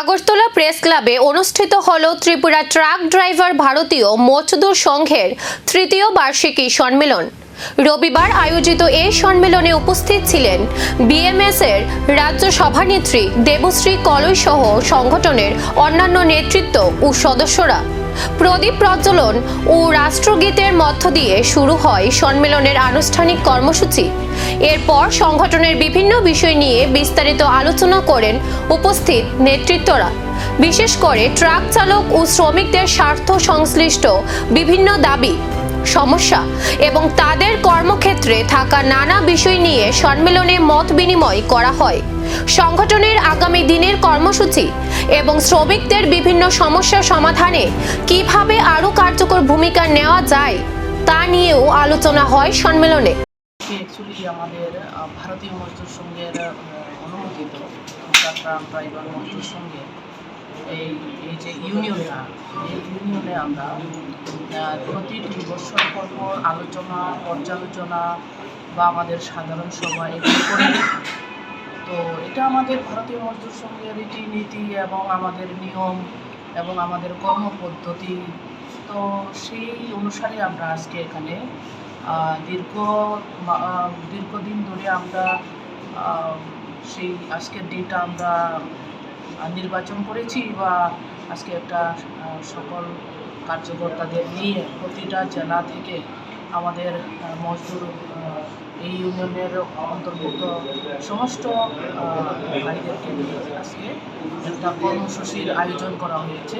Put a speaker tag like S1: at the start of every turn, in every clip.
S1: Agartala press ক্লাবে অনুষ্ঠিত হল ত্রিপুরা ট্রাক ড্রাইভার ভারতীয় মজদুর সংঘের তৃতীয় বার্ষিকী সম্মেলন। রবিবার আয়োজিত এই সম্মেলনে উপস্থিত ছিলেন বিএমএস এর রাজ্য সভানেত্রী দেবশ্রী কলই সহ সংগঠনের অন্যান্য নেতৃত্ব ও সদস্যরা। প্রদীপ প্রজ্বলন ও রাষ্ট্রগীতের মধ্য দিয়ে শুরু হয় সম্মেলনের আনুষ্ঠানিক কর্মসূচি। এরপর সংগঠনের বিভিন্ন বিষয় নিয়ে বিস্তারিত আলোচনা করেন উপস্থিত নেতৃত্বরা। বিশেষ করে ট্রাক চালক ও শ্রমিকদের স্বার্থ সংশ্লিষ্ট বিভিন্ন দাবি, সমস্যা এবং তাদের কর্মক্ষেত্রে থাকা নানা বিষয় নিয়ে সম্মেলনে মত বিনিময় করা হয়। সংগঠনের আগামী দিনের কর্মসূচি এবং শ্রমিকদের বিভিন্ন সমস্যা সমাধানে কিভাবে আরো কার্যকর ভূমিকা নেওয়া যায় তা নিয়েও আলোচনা হয় সম্মেলনে।
S2: আমাদের ভারতীয় মজদুর সংঘের অনুমোদিত ট্রাক ড্রাইভার মজদুর সংঘের এই যে ইউনিয়নটা, এই ইউনিয়নে আমরা প্রতি 2 বছর পর আলোচনা, পর্যালোচনা বা আমাদের সাধারণ সভা এগুলো করে। তো এটা আমাদের ভারতীয় মজদুর সংঘের রীতিনীতি এবং আমাদের নিয়ম এবং আমাদের কর্মপদ্ধতি। তো সেই অনুসারে আমরা আজকে এখানে দীর্ঘদিন ধরে আমরা সেই আজকের দিনটা আমরা নির্বাচন করেছি বা আজকে একটা সকল কার্যকর্তাদের নিয়ে প্রতিটা জেলা থেকে আমাদের মজদুর এই ইউনিয়নের অন্তর্ভুক্ত সমস্ত ভাইদেরকে নিয়ে আজকে একটা কর্মসূচির আয়োজন করা হয়েছে।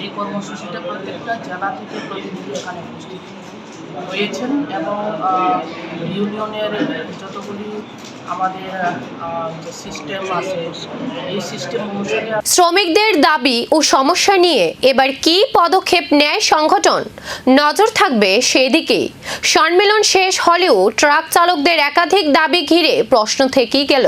S2: এই কর্মসূচিটা প্রত্যেকটা জেলা থেকে প্রতিনিধি এখানে উপস্থিত হয়েছেন এবং ইউনিয়নের যতগুলি আমাদের যে সিস্টেম আছে এই সিস্টেম অনুসারে
S1: শ্রমিকদের দাবি ও সমস্যা নিয়ে এবার কি পদক্ষেপ নেয় সংগঠন, নজর থাকবে সেদিকেই। সম্মেলন শেষ হলেও ট্রাক চালকদের একাধিক দাবি ঘিরে প্রশ্ন থেকেই গেল।